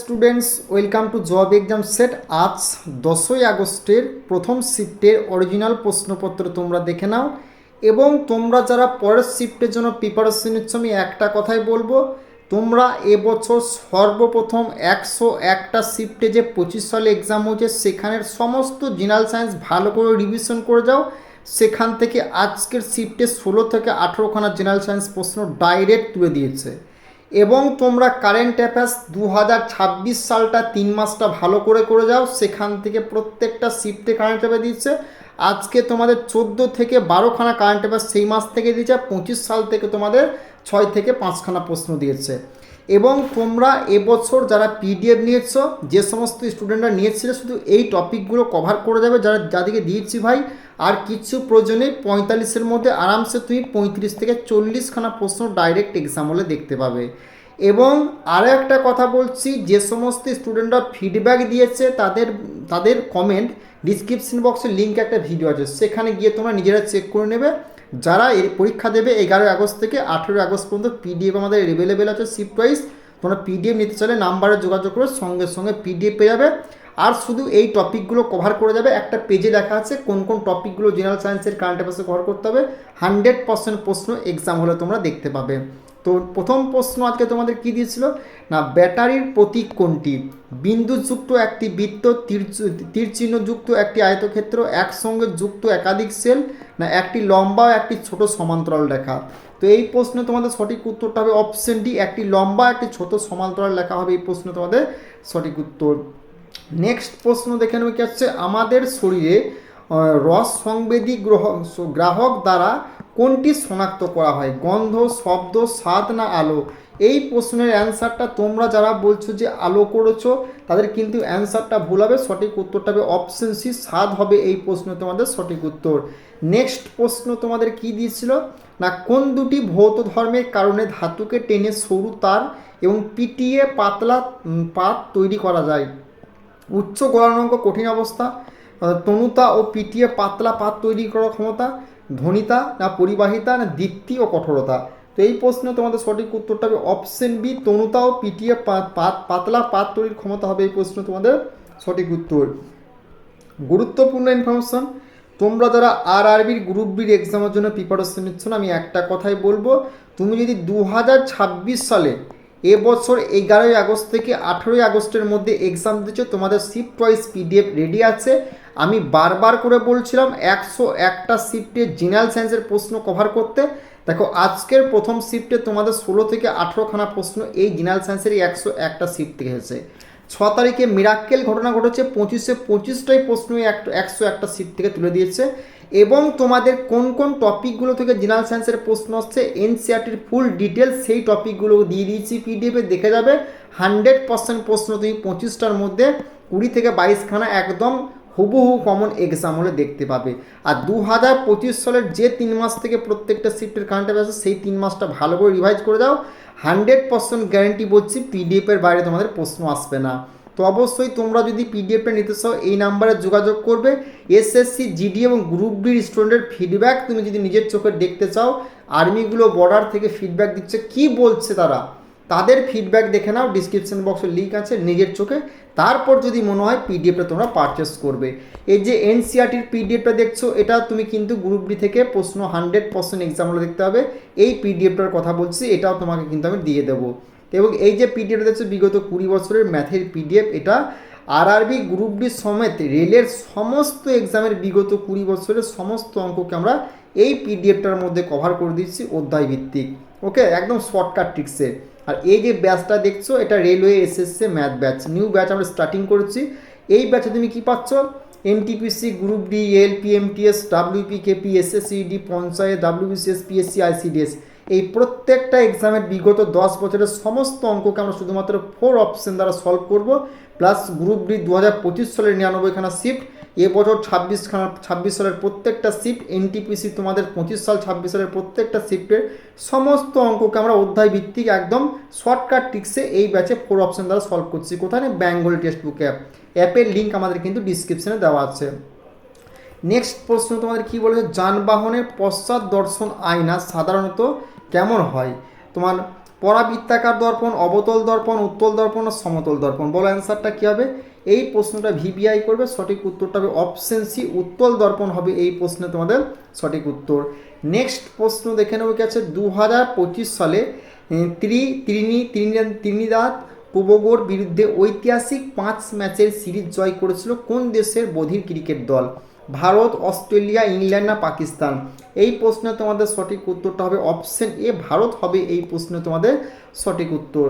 Students, welcome to job exam set. আজ 10ই আগস্টের প্রথম শিফটের অরিজিনাল প্রশ্নপত্র তোমরা দেখে নাও এবং তোমরা যারা পরের শিফটের জন্য প্রিপারেশন নিচ্ছ, আমি একটা কথাই বলবো, তোমরা এবছর সর্বপ্রথম 101টা শিফটে যে 25 সালে এক্সাম হয়েছে সেখানের সমস্ত জেনারেল সায়েন্স ভালো করে রিভিশন করে যাও। সেখান থেকে আজকের শিফটে 16 থেকে 18খানা জেনারেল সায়েন্স প্রশ্ন ডাইরেক্ট তুলে দিয়েছে এবং তোমরা কারেন্ট অ্যাফেয়ার্স 2026 সালটা 3 মাসটা ভালো করে করে যাও। সেখান থেকে প্রত্যেকটা শিফটে কারেন্ট অ্যাফেয়ার দিচ্ছে। আজকে তোমাদের 14 থেকে 12খানা কারেন্ট অ্যাফেয়ার্স সেই মাস থেকে দিয়েছে। 25 সাল থেকে তোমাদের 6 থেকে 5খানা প্রশ্ন দিয়েছে এবং তোমরা এবছর যারা পিডিএফ নিয়েছ, যে সমস্ত স্টুডেন্টরা নিয়েছিল, শুধু এই টপিকগুলো কভার করে যাবে যাদেরকে দিয়েছি ভাই। আর কিছু প্রয়োজনে 45-এর মধ্যে আরামসে তুমি 35 থেকে 40খানা প্রশ্ন ডাইরেক্ট এক্সাম হলে দেখতে পাবে। এবং আরও একটা কথা বলছি, যে সমস্ত স্টুডেন্টরা ফিডব্যাক দিয়েছে তাদের কমেন্ট ডিসক্রিপশন বক্সে লিঙ্ক একটা ভিডিও আছে, সেখানে গিয়ে তোমরা নিজেরা চেক করে নেবে। যারা এই পরীক্ষা দেবে 11 আগস্ট থেকে 18 আগস্ট পর্যন্ত পিডিএফ আমাদের অ্যাভেলেবেল আছে শিফট ওয়াইজ। তোমরা পিডিএফ নিতে চাইলে নাম্বারে যোগাযোগ করে সঙ্গে সঙ্গে পিডিএফ পেয়ে যাবে। আর শুধু এই টপিকগুলো কভার করে যাবে। একটা পেজে লেখা আছে কোন কোন টপিকগুলো জেনারেল সায়েন্সের কারেন্ট অ্যাফেয়ার্সে কভার করতে হবে। 100% প্রশ্ন এক্সাম হলে তোমরা দেখতে পাবে। তো প্রথম প্রশ্ন আজকে তোমাদের কি দিয়েছিল না, ব্যাটারির প্রতীক কোনটি? বিন্দুযুক্ত একটি বৃত্ত, তীরচিহ্নযুক্ত একটি আয়তক্ষেত্র, একসঙ্গে যুক্ত একাধিক সেল, না একটি লম্বা ও একটি ছোট সমান্তরাল রেখা? তো এই প্রশ্নে তোমাদের সঠিক উত্তরটা হবে অপশন ডি, একটি লম্বা একটি ছোট সমান্তরাল লেখা হবে এই প্রশ্নে তোমাদের সঠিক উত্তর। নেক্সট প্রশ্ন দেখে নেবে কি হচ্ছে, আমাদের শরীরে রস সংবেদী গ্রাহক দ্বারা কোনটি শনাক্ত করা হয়? গন্ধ, শব্দ, স্বাদ না আলো? এই প্রশ্নের অ্যান্সারটা তোমরা যারা বলছো যে আলো করেছো তাদের কিন্তু অ্যান্সারটা ভুল হবে। সঠিক উত্তরটা হবে অপশন সি, স্বাদ হবে এই প্রশ্ন তোমাদের সঠিক উত্তর। নেক্সট প্রশ্ন তোমাদের কি দিয়েছিল না, কোন দুটি ভৌত ধর্মের কারণে ধাতুকে টেনে সরু তার এবং পিটিয়ে পাতলা পাত তৈরি করা যায়? উচ্চ গলনাঙ্ক কঠিন অবস্থা, তনুতা ও পিটিয়ে পাতলা পাত তৈরি করার ক্ষমতা, ধ্বনিতা না পরিবাহিতা, না দীপ্তি ও কঠোরতা? তো এই প্রশ্নে তোমাদের সঠিক উত্তরটা হবে অপশন বি, তনুতা ও পিটিয়ে পাতলা পাত তৈরির ক্ষমতা হবে এই প্রশ্ন তোমাদের সঠিক উত্তর। গুরুত্বপূর্ণ ইনফরমেশন, তোমরা যারা আরআরবির গ্রুপ বির এক্সামের জন্য প্রিপারেশন নিচ্ছ না, আমি একটা কথাই বলবো, তুমি যদি 2026 সালে এবছর 11ই আগস্ট থেকে 18ই আগস্টের মধ্যে এক্সাম দিচ্ছ, তোমাদের শিফট ওয়াইজ পিডিএফ রেডি আছে। আমি বারবার করে বলছিলাম 101টা শিফটে জেনারেল সায়েন্সের প্রশ্ন কভার করতে। দেখো আজকের প্রথম শিফটে তোমাদের 16 থেকে 18খানা প্রশ্ন এই জেনারেল সায়েন্সের 101টা শিফট থেকে এসেছে। 6 তারিখে মিরাক্কেল ঘটনা ঘটেছে, 25টাই প্রশ্ন 101টা শিফট থেকে তুলে দিয়েছে। এবং তোমাদের কোন কোন টপিকগুলো থেকে জেনারেল সায়েন্সের প্রশ্ন আসছে এনসিইআরটির ফুল ডিটেলস সেই টপিকগুলো দিয়ে দিয়েছি পিডিএফে, দেখে যাবে। 100% প্রশ্ন তুমি 25টার মধ্যে 20 থেকে 22খানা একদম হুবহু কমন এক্সাম হলে দেখতে পাবে। আর 2025 সালের যে 3 মাস থেকে প্রত্যেকটা শিফটের কারেন্ট অ্যাফেয়ার্স আছে সেই 3 মাসটা ভালো করে রিভাইজ করে দাও। 100% গ্যারেন্টি বলছি পিডিএফের বাইরে তোমাদের প্রশ্ন আসবে না। তো অবশ্যই তোমরা যদি পিডিএফটা নিতে চাও এই নাম্বারে যোগাযোগ করবে। এসএসসি, জিডি এবং গ্রুপ ডির স্টুডেন্টের ফিডব্যাক তুমি যদি নিজের চোখে দেখতে চাও, আর্মিগুলো বর্ডার থেকে ফিডব্যাক দিচ্ছে, কি বলছে তারা, তাদের ফিডব্যাক দেখে নাও, ডিসক্রিপশন বক্সে লিঙ্ক আছে, নিজের চোখে। তারপর যদি মনে হয় পিডিএফটা তোমরা পারচেস করবে। এই যে এনসিইআরটির পিডিএফটা দেখছো, এটা তুমি কিন্তু গ্রুপ ডি থেকে প্রশ্ন 100% এক্সাম হলে দেখতে হবে। এই পিডিএফটার কথা বলছি, এটাও তোমাকে কিন্তু আমি দিয়ে দেবো। এবং এই যে পিডিএফটা দেখছো বিগত 20 বছরের ম্যাথের পিডিএফ, এটা আরআরবি গ্রুপ ডি সমেত রেলের সমস্ত এক্সামের বিগত 20 বছরের সমস্ত অঙ্ককে আমরা এই পিডিএফটার মধ্যে কভার করে দিচ্ছি অধ্যায় ভিত্তিক। ওকে, একদম শর্টকাট ট্রিক্সে। আর এই যে ব্যাচটা দেখছো এটা railway SSC math batch, new batch আমরা স্টার্টিং করেছি। এই ব্যাচে তুমি কি পাচ্ছ, NTPC, group D, LP, MTS, WP, KP, SSC D, panchayat, WBCS, PSC, ICDS, এই প্রত্যেকটা এক্সামের বিগত 10 বছরের সমস্ত অঙ্ককে আমরা শুধুমাত্র 4 অপশন দ্বারা সলভ করব। প্লাস গ্রুপ ডি 2025 সালের 99খানা শিফট, এবছর 26 সালের প্রত্যেকটা শিফট, এনটিপিসি তোমাদের 25 সাল 26 সালের প্রত্যেকটা শিফটের সমস্ত অঙ্ককে আমরা অধ্যায় ভিত্তিক একদম শর্টকাট ট্রিক্সে এই ব্যাচে 4 অপশন দ্বারা সলভ করছি। কোথায় না, বেঙ্গলি টেক্সট বুক অ্যাপের লিঙ্ক আমাদের কিন্তু ডিসক্রিপশনে দেওয়া আছে। নেক্সট প্রশ্ন তোমাদের কি বলেছে, যানবাহনের পশ্চাৎ দর্শন আয়না সাধারণত কেমন হয়? তোমার পরাবৃত্তাকার দর্পণ, অবতল দর্পণ, উত্তল দর্পণ ও সমতল দর্পণ? বলো অ্যান্সারটা কী হবে? এই প্রশ্নটা ভিবিআই করবে, সঠিক উত্তরটা হবে অপশন সি, উত্তল দর্পণ হবে এই প্রশ্নে তোমাদের সঠিক উত্তর। নেক্সট প্রশ্ন দেখে নেবো কি আছে, 2025 সালে ত্রিনিদাদ টোবাগোর বিরুদ্ধে ঐতিহাসিক 5 ম্যাচের সিরিজ জয় করেছিল কোন দেশের বধির ক্রিকেট দল? ভারত, অস্ট্রেলিয়া, ইংল্যান্ড না পাকিস্তান? এই প্রশ্নে তোমাদের সঠিক উত্তরটা হবে অপশন এ, ভারত হবে এই প্রশ্নে তোমাদের সঠিক উত্তর।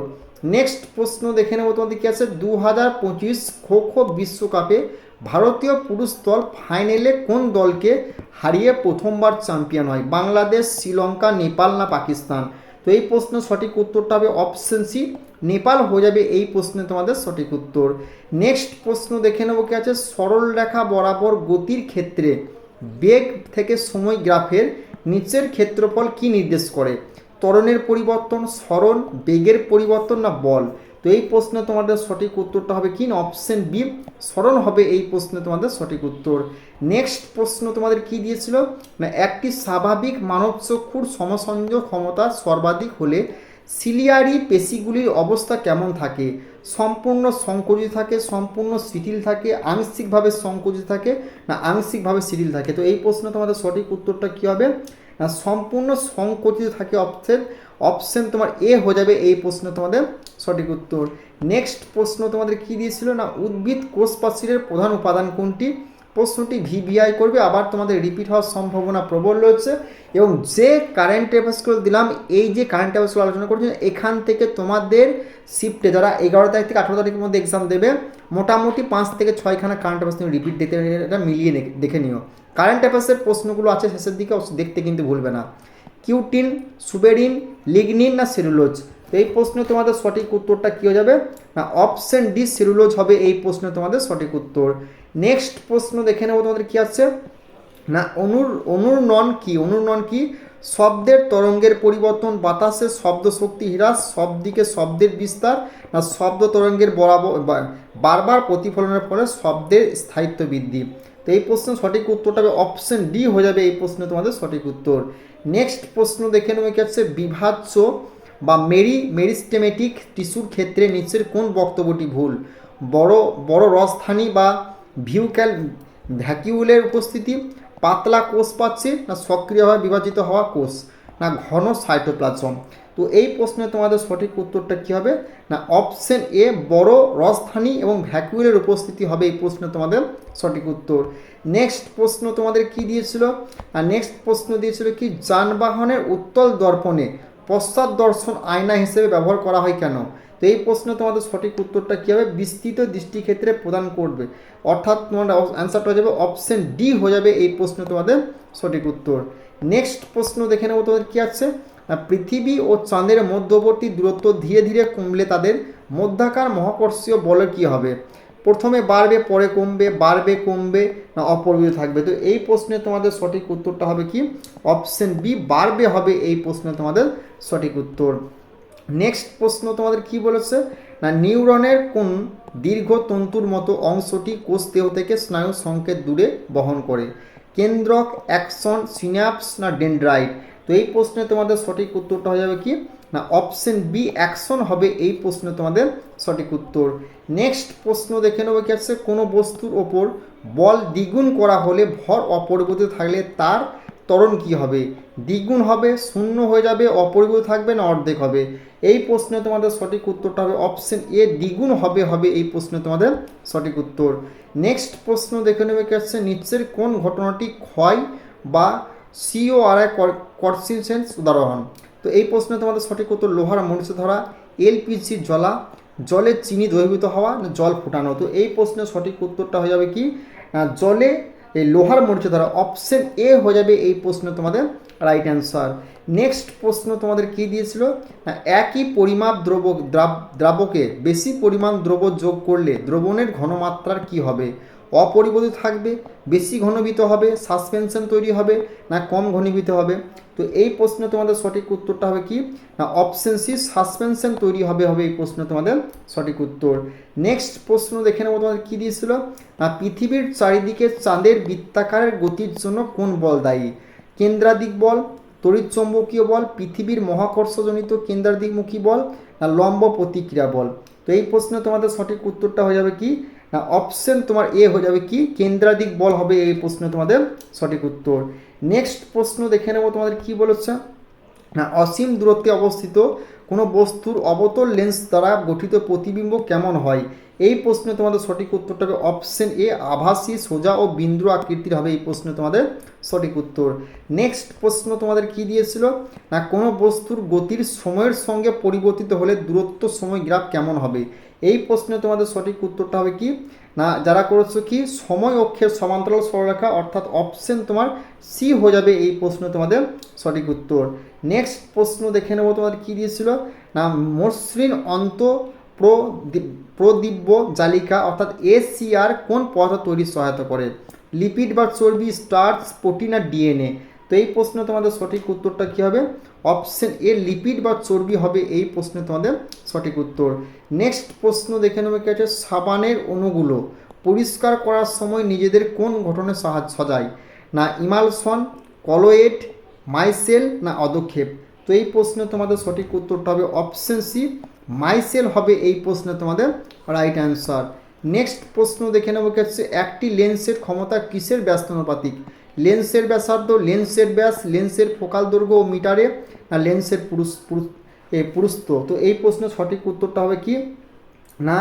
নেক্সট প্রশ্ন দেখে নেব তোমাদের কি আছে, 2025 খো খো বিশ্বকাপে ভারতীয় পুরুষ দল ফাইনালে কোন দলকে হারিয়ে প্রথমবার চ্যাম্পিয়ন হয়? বাংলাদেশ, শ্রীলঙ্কা, নেপাল না পাকিস্তান? তো এই প্রশ্নের সঠিক উত্তরটা হবে অপশন সি, নেপাল হয়ে যাবে এই প্রশ্নে তোমাদের সঠিক উত্তর। নেক্সট প্রশ্ন দেখে নেব কি আছে, সরল রেখা বরাবর গতির ক্ষেত্রে বেগ থেকে সময় গ্রাফের নিচের ক্ষেত্রফল কি নির্দেশ করে? ত্বরণের পরিবর্তন, সরণ, বেগের পরিবর্তন না বল? তো এই প্রশ্নে তোমাদের সঠিক উত্তরটা হবে কি না অপশন বি, সরণ হবে এই প্রশ্নে তোমাদের সঠিক উত্তর। নেক্সট প্রশ্ন তোমাদের কি দিয়েছিল না, একটি স্বাভাবিক মানব চক্ষুর সমসংযোগ ক্ষমতা সর্বাধিক হলে সিলিয়ারি পেশিগুলির অবস্থা কেমন থাকে? সম্পূর্ণ সংকুচিত থাকে, সম্পূর্ণ শিথিল থাকে, আংশিকভাবে সংকুচিত থাকে না আংশিকভাবে শিথিল থাকে? তো এই প্রশ্ন তোমাদের সঠিক উত্তরটা কী হবে না সম্পূর্ণ সংকুচিত থাকে, অপশন তোমার এ হয়ে যাবে এই প্রশ্ন তোমাদের সঠিক উত্তর। নেক্সট প্রশ্ন তোমাদের কি দিয়েছিল না, উদ্ভিদ কোষ প্রাচীরের প্রধান উপাদান কোনটি? প্রশ্নটি ভিভিআই করবে, আবার তোমাদের রিপিট হওয়ার সম্ভাবনা প্রবল রয়েছে। এবং যে কারেন্ট অ্যাফেয়ার্সগুলো দিলাম, এই যে কারেন্ট অ্যাফেয়ার্সগুলো আলোচনা করছি, এখান থেকে তোমাদের শিফটে যারা 11 তারিখ থেকে 18 তারিখের মধ্যে এক্সাম দেবে, মোটামুটি 5 থেকে 6খানা কারেন্ট অ্যাফেয়ার্স তুমি রিপিট দিতে এটা মিলিয়ে দেখে নিও। কারেন্ট অ্যাফেয়ার্সের প্রশ্নগুলো আছে শেষের দিকে, দেখতে কিন্তু ভুলবে না। কিউটিন, সুবেরিন, লিগনিন না সেলুলোজ? তো এই প্রশ্নে তোমাদের সঠিক উত্তরটা কী হয়ে যাবে না অপশন ডি, সেলুলোজ হবে এই প্রশ্নে তোমাদের সঠিক উত্তর। নেক্সট প্রশ্ন দেখে নেবো তোমাদের কী আছে না, অনুরণন কি? অনুরণন কি? শব্দের তরঙ্গের পরিবর্তন, বাতাসের শব্দ শক্তি হ্রাস, শব্দিকে শব্দের বিস্তার না শব্দ তরঙ্গের বারবার প্রতিফলনের ফলে শব্দের স্থায়িত্ব বৃদ্ধি? তো এই প্রশ্নের সঠিক উত্তরটা হবে অপশন ডি হয়ে যাবে এই প্রশ্নে তোমাদের সঠিক উত্তর। নেক্সট প্রশ্ন দেখে নেবে কি আছে, বিভাজ্য বা মেরিস্টেমেটিক টিস্যুর ক্ষেত্রে নিচের কোন বক্তব্যটি ভুল? বড় বড় রসধানী বা ভ্যাকিউলের উপস্থিতি, পাতলা কোষ পাচ্ছে না সক্রিয়ভাবে বিভাজিত হওয়া কোষ না ঘন সাইটোপ্লাজম? তো এই প্রশ্নে তোমাদের সঠিক উত্তরটা কী হবে না অপশন এ, বড় রসধানী এবং ভ্যাকুলের উপস্থিতি হবে এই প্রশ্নে তোমাদের সঠিক উত্তর। নেক্সট প্রশ্ন তোমাদের কি দিয়েছিল আর নেক্সট প্রশ্ন দিয়েছিল কি, যানবাহনের উত্তল দর্পণে পশ্চাৎ দর্শন আয়না হিসেবে ব্যবহার করা হয় কেন? তো এই প্রশ্নে তোমাদের সঠিক উত্তরটা কী হবে, বিস্তৃত দৃষ্টিক্ষেত্রে প্রদান করবে, অর্থাৎ তোমার অ্যান্সারটা হয়ে যাবে অপশন ডি হয়ে যাবে এই প্রশ্নে তোমাদের সঠিক উত্তর। নেক্সট প্রশ্ন দেখে নেবো তোমাদের কী আছে, পৃথিবী ও চাঁদের মধ্যবর্তী দূরত্ব ধীরে ধীরে কমলে তাদের মধ্যাকার মহাকর্ষীয় বল কী হবে? প্রথমে বাড়বে, পরে কমবে, বাড়বে, কমবে না অপরিবর্তিত থাকবে? তো এই প্রশ্নে তোমাদের সঠিক উত্তরটা হবে কি অপশন বি, বাড়বে হবে এই প্রশ্নে তোমাদের সঠিক উত্তর। নেক্সট প্রশ্ন তোমাদের কি বলেছে না, নিউরনের কোন দীর্ঘ তন্তুর মতো অংশটি কোষ দেহ থেকে স্নায়ু সংকেত দূরে বহন করে? কেন্দ্রক, অ্যাকশন, সিন্যাপস না ডেনড্রাইট? তো এই প্রশ্নে তোমাদের সঠিক উত্তরটা হয়ে যাবে কি না অপশন বি, অ্যাকশন হবে এই প্রশ্নে তোমাদের সঠিক উত্তর। নেক্সট প্রশ্ন দেখে নেবো কি আছে, কোনো বস্তুর ওপর বল দ্বিগুণ করা হলে ভর অপরিবর্তিত থাকলে তার ত্বরণ কী হবে? দ্বিগুণ হবে, শূন্য হয়ে যাবে, অপরিবর্তিত থাকবে না অর্ধেক হবে? এই প্রশ্নে তোমাদের সঠিক উত্তরটা হবে অপশন এ, দ্বিগুণ হবে এই প্রশ্নে তোমাদের সঠিক উত্তর। নেক্সট প্রশ্ন দেখে নেবে কি আছে, নিচের কোন ঘটনাটি ক্ষয় বা সিওআরআই কনসিস্টেন্স উদাহরণ? তো এই প্রশ্নে তোমাদের সঠিক উত্তর লোহার মরিচা ধরা, এলপিজি জ্বলা, জলে চিনি দ্রবীভূত হওয়া না জল ফুটানো? তো এই প্রশ্নের সঠিক উত্তরটা হয়ে যাবে কি জলে এই লোহার মরিচা ধরা, অপশন এ হয়ে যাবে এই প্রশ্নে তোমাদের রাইট অ্যান্সার। নেক্সট প্রশ্ন তোমাদের কি দিয়েছিল, একই পরিমাপ দ্রাবকে বেশি পরিমাণ দ্রব্য যোগ করলে দ্রবণের ঘনমাত্রার কি হবে? অপরিবর্তিত থাকবে, বেশি ঘনীভূত হবে, সাসপেনশন তৈরি হবে না কম ঘনীভূত হবে? তো এই প্রশ্নে তোমাদের সঠিক উত্তরটা হবে কি না অপশন সি, সাসপেনশন তৈরি হবে এই প্রশ্নে তোমাদের সঠিক উত্তর। নেক্সট প্রশ্ন দেখে নেবো তোমাদের কী দিয়েছিল না, পৃথিবীর চারিদিকে চাঁদের বৃত্তাকারের গতির জন্য কোন বল দায়ী? কেন্দ্রাদিক বল, তড়িৎচুম্বকীয় বল, পৃথিবীর মহাকর্ষজনিত কেন্দ্রাদিমুখী বল, না লম্ব প্রতিক্রিয়া বল। তো এই প্রশ্নে তোমাদের সঠিক উত্তরটা হয়ে যাবে কি, না অপশন তোমার এ হয়ে যাবে কি, কেন্দ্রাদিক বল হবে এই প্রশ্নে তোমাদের সঠিক উত্তর। নেক্সট প্রশ্ন দেখে নেব তোমাদের কি বলেছে, না অসীম দূরত্বে অবস্থিত কোনো বস্তুর অবতল লেন্স দ্বারা গঠিত প্রতিবিম্ব কেমন হয়। এই প্রশ্নে তোমাদের সঠিক উত্তরটা হবে অপশন এ, আভাসী, সোজা ও বিন্দু আকৃতির হবে এই প্রশ্নে তোমাদের সঠিক উত্তর। নেক্সট প্রশ্ন তোমাদের কি দিয়েছিল, না কোনো বস্তুর গতির সময়ের সঙ্গে পরিবর্তিত হলে দূরত্ব সময় গ্রাফ কেমন হবে। এই প্রশ্নে তোমাদের সঠিক উত্তরটা হবে কি, না যারা করেছো কি সময় অক্ষের সমান্তরাল সরলরেখা, অর্থাৎ অপশন তোমার সি হয়ে যাবে এই প্রশ্ন তোমাদের সঠিক উত্তর। নেক্সট প্রশ্ন দেখে নেব তোমাদের কি দিয়েছিল, না মসৃণ অন্ত প্রদিব্য জালিকা অর্থাৎ এসিআর কোন পদার্থ তৈরির সহায়তা করে, লিপিড বা চর্বি, স্টার্চ, প্রোটিন আর ডিএনএ। তো এই প্রশ্নে তোমাদের সঠিক উত্তরটা কী হবে, অপশন এ লিপিড বা চর্বি হবে এই প্রশ্নে তোমাদের সঠিক উত্তর। নেক্সট প্রশ্ন দেখে নেবে কি আছে, সাবানের অণুগুলো পরিষ্কার করার সময় নিজেদের কোন ঘটনে সাজায়, না ইমালশন, কলোয়েড, মাইসেল, না অদক্ষেপ। তো এই প্রশ্নে তোমাদের সঠিক উত্তরটা হবে অপশন সি, মাইসেল হবে এই প্রশ্নে তোমাদের রাইট অ্যান্সার। নেক্সট প্রশ্ন দেখে নেব কি হচ্ছে, একটি লেন্সের ক্ষমতা কিসের ব্যস্তানুপাতিক, লেন্সের ব্যাসার্ধ, লেন্সের ব্যাস, লেন্সের ফোকাল দৈর্ঘ্য ও মিটারে, না লেন্সের পুরুস্ত। তো এই প্রশ্নের সঠিক উত্তরটা হবে কি, না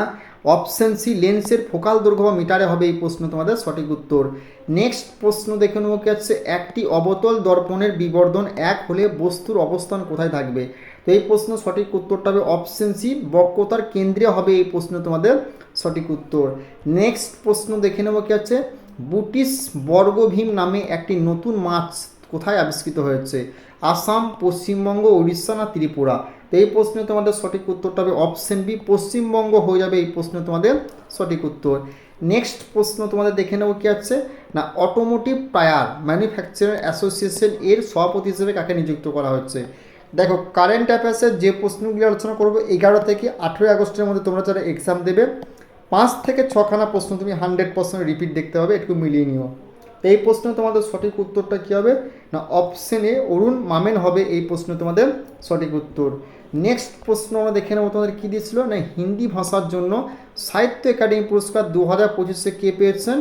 অপশন সি, লেন্সের ফোকাল দৈর্ঘ্য বা মিটারে হবে এই প্রশ্ন তোমাদের সঠিক উত্তর। নেক্সট প্রশ্ন দেখে নেব কি হচ্ছে, একটি অবতল দর্পণের বিবর্ধন 1 হলে বস্তুর অবস্থান কোথায় থাকবে। তো এই প্রশ্ন সঠিক উত্তরটা হবে অপশন সি, বক্রতার কেন্দ্রে হবে এই প্রশ্ন তোমাদের সঠিক উত্তর। নেক্সট প্রশ্ন দেখে নেব কি হচ্ছে, বুটিশ বর্গভীম নামে একটি নতুন মাছ কোথায় আবিষ্কৃত হয়েছে, আসাম, পশ্চিমবঙ্গ, উড়িষ্যা, না ত্রিপুরা। তো এই প্রশ্নে তোমাদের সঠিক উত্তরটা হবে অপশন বি, পশ্চিমবঙ্গ হয়ে যাবে এই প্রশ্নে তোমাদের সঠিক উত্তর। নেক্সট প্রশ্ন তোমাদের দেখে নেব কি আছে, না অটোমোটিভ টায়ার ম্যানুফ্যাকচারার অ্যাসোসিয়েশন এর সভাপতি হিসেবে কাকে নিযুক্ত করা হচ্ছে। দেখো কারেন্ট অ্যাফেয়ার্সের যে প্রশ্নগুলি আলোচনা করবো 11 থেকে 18 আগস্টের মধ্যে তোমরা যারা এক্সাম দেবে 5 থেকে 6খানা প্রশ্ন তুমি 100% রিপিট দেখতে হবে, একটু মিলিয়ে নিও। এই প্রশ্ন তোমাদের সঠিক উত্তরটা কী হবে, না অপশন এ অরুণ মামেন হবে এই প্রশ্ন তোমাদের সঠিক উত্তর। নেক্সট প্রশ্ন আমরা দেখে নেবো তোমাদের কী দিয়েছিল, না হিন্দি ভাষার জন্য সাহিত্য একাডেমি পুরস্কার 2025-এ কে পেয়েছেন,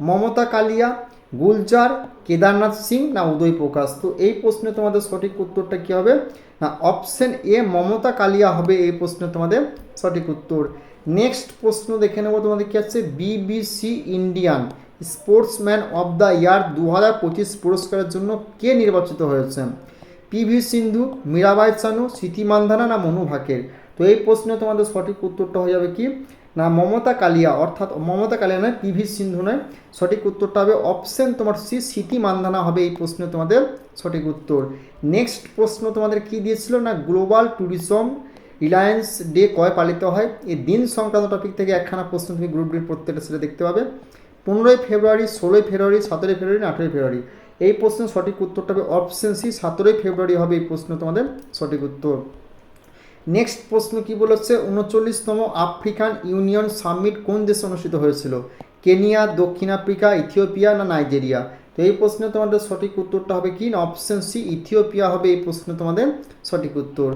মমতা কালিয়া, গুলজার, কেদারনাথ সিং, না উদয় প্রকাশ। তো এই প্রশ্নে তোমাদের সঠিক উত্তরটা কী হবে, না অপশন এ মমতা কালিয়া হবে এই প্রশ্নে তোমাদের সঠিক উত্তর। নেক্সট প্রশ্ন দেখে নেবো তোমাদের কী আছে, BBC Indian sportsman of the year 2025 পুরস্কারের জন্য কে নির্বাচিত হয়েছেন, পিভি সিন্ধু, মীরাবাই চানু, স্মৃতি মান্ধানা, না মনু ভাকের। তো এই প্রশ্নে তোমাদের সঠিক উত্তরটা হয়ে যাবে কি, না মমতা কালিয়া, অর্থাৎ মমতা কালিয়া নয়, পিভি সিন্ধু নয়, সঠিক উত্তরটা হবে অপশন তোমার সি, স্মৃতি মান্ধানা হবে এই প্রশ্নে তোমাদের সঠিক উত্তর। নেক্সট প্রশ্ন তোমাদের কি দিয়েছিল, না গ্লোবাল ট্যুরিজম রিলায়েন্স ডে কয় পালিত হয়। এই দিন সংক্রান্ত টপিক থেকে একখানা প্রশ্ন তুমি গ্রুপ ডির প্রত্যেকটা সেটা দেখতে পাবে। 15ই ফেব্রুয়ারি, 16ই ফেব্রুয়ারি, 17ই ফেব্রুয়ারি, 18ই ফেব্রুয়ারি। এই প্রশ্নের সঠিক উত্তরটা হবে অপশন সি, 17ই ফেব্রুয়ারি হবে এই প্রশ্ন তোমাদের সঠিক উত্তর। নেক্সট প্রশ্ন কি বলেছে, 39তম আফ্রিকান ইউনিয়ন সামিট কোন দেশে অনুষ্ঠিত হয়েছিল, কেনিয়া, দক্ষিণ আফ্রিকা, ইথিওপিয়া, না নাইজেরিয়া। তো এই প্রশ্নে তোমাদের সঠিক উত্তরটা হবে কি, না অপশন সি, ইথিওপিয়া হবে এই প্রশ্ন তোমাদের সঠিক উত্তর।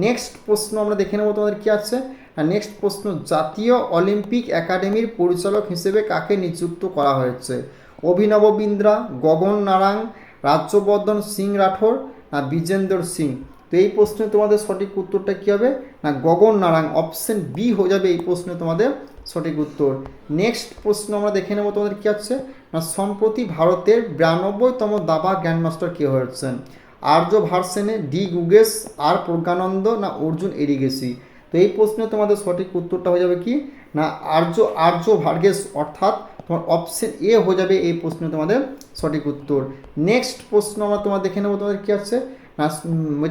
নেক্সট প্রশ্ন আমরা দেখে নেব তোমাদের কি আছে, আর নেক্সট প্রশ্ন, জাতীয় অলিম্পিক একাডেমির পরিচালক হিসেবে কাকে নিযুক্ত করা হয়েছে, অভিনব বিন্দ্রা, গগন নারাং, রাজ্যবর্ধন সিং রাঠোর, না বিজেন্দর সিং। তো এই প্রশ্নে তোমাদের সঠিক উত্তরটা কী হবে, না গগন নারাং, অপশন বি হয়ে যাবে এই প্রশ্নে তোমাদের সঠিক উত্তর। নেক্সট প্রশ্ন আমরা দেখে নেব তোমাদের কী আছে, না সম্প্রতি ভারতের 92তম দাবা গ্র্যান্ডমাস্টার কে হয়েছেন, আর্য ভার্সেনে, ডি গুগেস, আর প্রজ্ঞানন্দ, না অর্জুন এরিগেসি। তো এই প্রশ্নে তোমাদের সঠিক উত্তরটা হয়ে যাবে কি, না আর্য ভার্গেস, অর্থাৎ তোমার অপশন এ হয়ে যাবে এই প্রশ্নে তোমাদের সঠিক উত্তর। নেক্সট প্রশ্ন আমরা তোমার দেখে নেবো তোমাদের কী আছে, না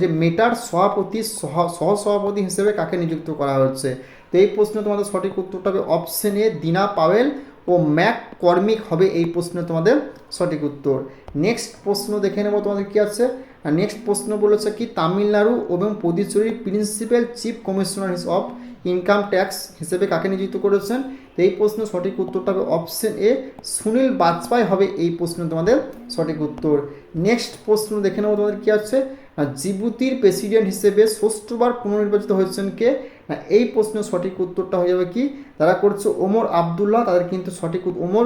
যে মেটার সভাপতি সহসভাপতি হিসেবে কাকে নিযুক্ত করা হচ্ছে। তো এই প্রশ্নে তোমাদের সঠিক উত্তরটা হবে অপশন এ দীনা পাওয়েল ও ম্যাক কর্মিক হবে এই প্রশ্নে তোমাদের সঠিক উত্তর। নেক্সট প্রশ্ন দেখে নেবো তোমাদের কী আছে, নেক্সট প্রশ্ন বলেছে কি, তামিলনাড়ু এবং পুদুচেরির principal chief commissioner of income tax হিসেবে কাকে নিযুক্ত করেছেন? তো এই প্রশ্নের সঠিক উত্তরটা হবে অপশন এ, সুনীল বাজপাই হবে এই প্রশ্নের তোমাদের সঠিক উত্তর। নেক্সট প্রশ্ন দেখে নেবো তোমাদের কি আছে, জিবুতির প্রেসিডেন্ট হিসেবে 6বার পুনর্নির্বাচিত হয়েছেন কে? এই প্রশ্নের সঠিক উত্তরটা হয়ে যাবে কি, তারা করছে ওমর আবদুল্লাহ, তাদের কিন্তু সঠিক ওমর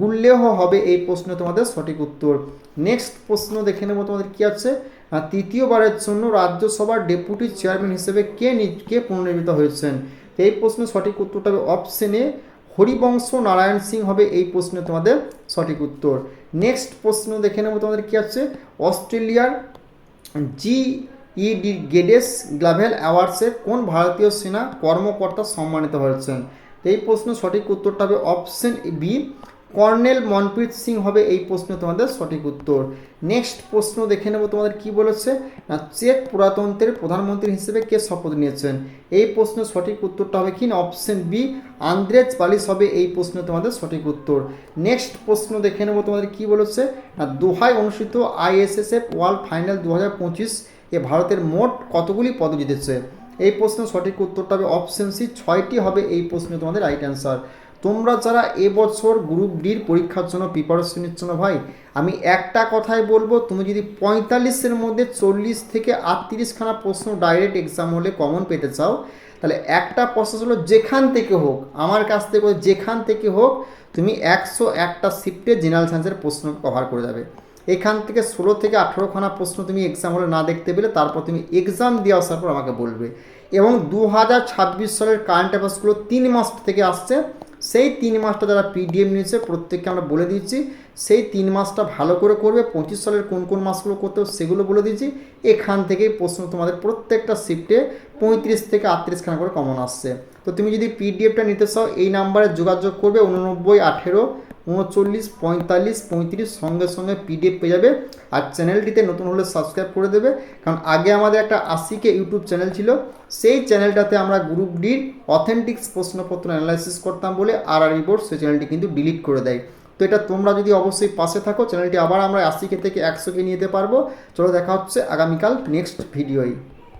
গুল্লেহ হবে এই প্রশ্নে তোমাদের সঠিক উত্তর। নেক্সট প্রশ্ন দেখে নেবো তোমাদের কি আছে, তৃতীয়বারের জন্য রাজ্যসভার ডেপুটি চেয়ারম্যান হিসেবে কে পুনর্নির্বাচিত হয়েছেন? এই প্রশ্নের সঠিক উত্তরটা হবে অপশন এ, হরিবংশ নারায়ণ সিং হবে এই প্রশ্নে তোমাদের সঠিক উত্তর। নেক্সট প্রশ্ন দেখে নেবো তোমাদের কি আছে, অস্ট্রেলিয়ার GED গেডেস গ্লাভেল অ্যাওয়ার্ডসে কোন ভারতীয় সেনা কর্মকর্তা সম্মানিত হয়েছেন? এই প্রশ্নের সঠিক উত্তরটা হবে option B, colonel Manpreet Singh হবে এই প্রশ্নে তোমাদের সঠিক উত্তর। নেক্সট প্রশ্ন দেখে নেব তোমাদের কি বলেছে, না চেক প্রজাতন্ত্রের প্রধানমন্ত্রী হিসেবে কে শপথ নিয়েছেন? এই প্রশ্নের সঠিক উত্তরটা হবে কি না অপশন বি, আন্দ্রেজ বালিস হবে এই প্রশ্নে তোমাদের সঠিক উত্তর। নেক্সট প্রশ্ন দেখে নেব তোমাদের কি বলেছে, না দোহায় অনুষ্ঠিত ISSF ওয়ার্ল্ড ফাইনাল 2025 এ ভারতের মোট কতগুলি পদক জিতেছে? এই প্রশ্নের সঠিক উত্তরটা হবে অপশন সি, 6টি হবে এই প্রশ্নে তোমাদের রাইট অ্যান্সার। তোমরা যারা এবছর গ্রুপ ডির পরীক্ষার জন্য প্রিপারেশন নিচ্ছ না ভাই, আমি একটা কথাই বলবো, তুমি যদি 45-এর মধ্যে 40 থেকে 38খানা প্রশ্ন ডাইরেক্ট এক্সাম হলে কমন পেতে চাও, তাহলে একটা প্রসেস হলো যেখান থেকে হোক, আমার কাছ থেকে যেখান থেকে হোক তুমি 101টা শিফটে জেনারেল সায়েন্সের প্রশ্ন কভার করে যাবে। এখান থেকে 16 থেকে 18খানা প্রশ্ন তুমি এক্সাম হলে না দেখতে পেলে তারপর তুমি এক্সাম দিয়ে আসার পর আমাকে বলবে। এবং 2026 সালের কারেন্ট অ্যাফেয়ার্সগুলো 3 মাস থেকে আসছে, সেই 3 মাসটা যারা PDF নিয়েছে প্রত্যেককে আমরা বলে দিচ্ছি, সেই 3 মাসটা ভালো করে করবে। 25 সালের কোন কোন মাসগুলো করতে হবে সেগুলো বলে দিচ্ছি। এখান থেকেই প্রশ্ন তোমাদের প্রত্যেকটা শিফটে 35 থেকে 38খানা করে কমন আসছে। তো তুমি যদি PDFটা নিতে চাও এই নাম্বারে যোগাযোগ করবে, 89 18 39 45 35, সঙ্গে সঙ্গে PDF পেয়ে যাবে। আর চ্যানেলটিতে নতুন হলে সাবস্ক্রাইব করে দেবে, কারণ আগে আমাদের একটা 80K ইউটিউব চ্যানেল ছিল, সেই চ্যানেলটাতে আমরা গ্রুপ ডির অথেন্টিক প্রশ্নপত্র অ্যানালাইসিস করতাম বলে RRB বোর্ড সেই চ্যানেলটি কিন্তু ডিলিট করে দেয়। তো এটা তোমরা যদি অবশ্যই পাশে থাকো, চ্যানেলটি আবার আমরা 80K থেকে 100K নিয়ে যেতে পারবো। চলো দেখা হচ্ছে আগামীকাল নেক্সট ভিডিওয়।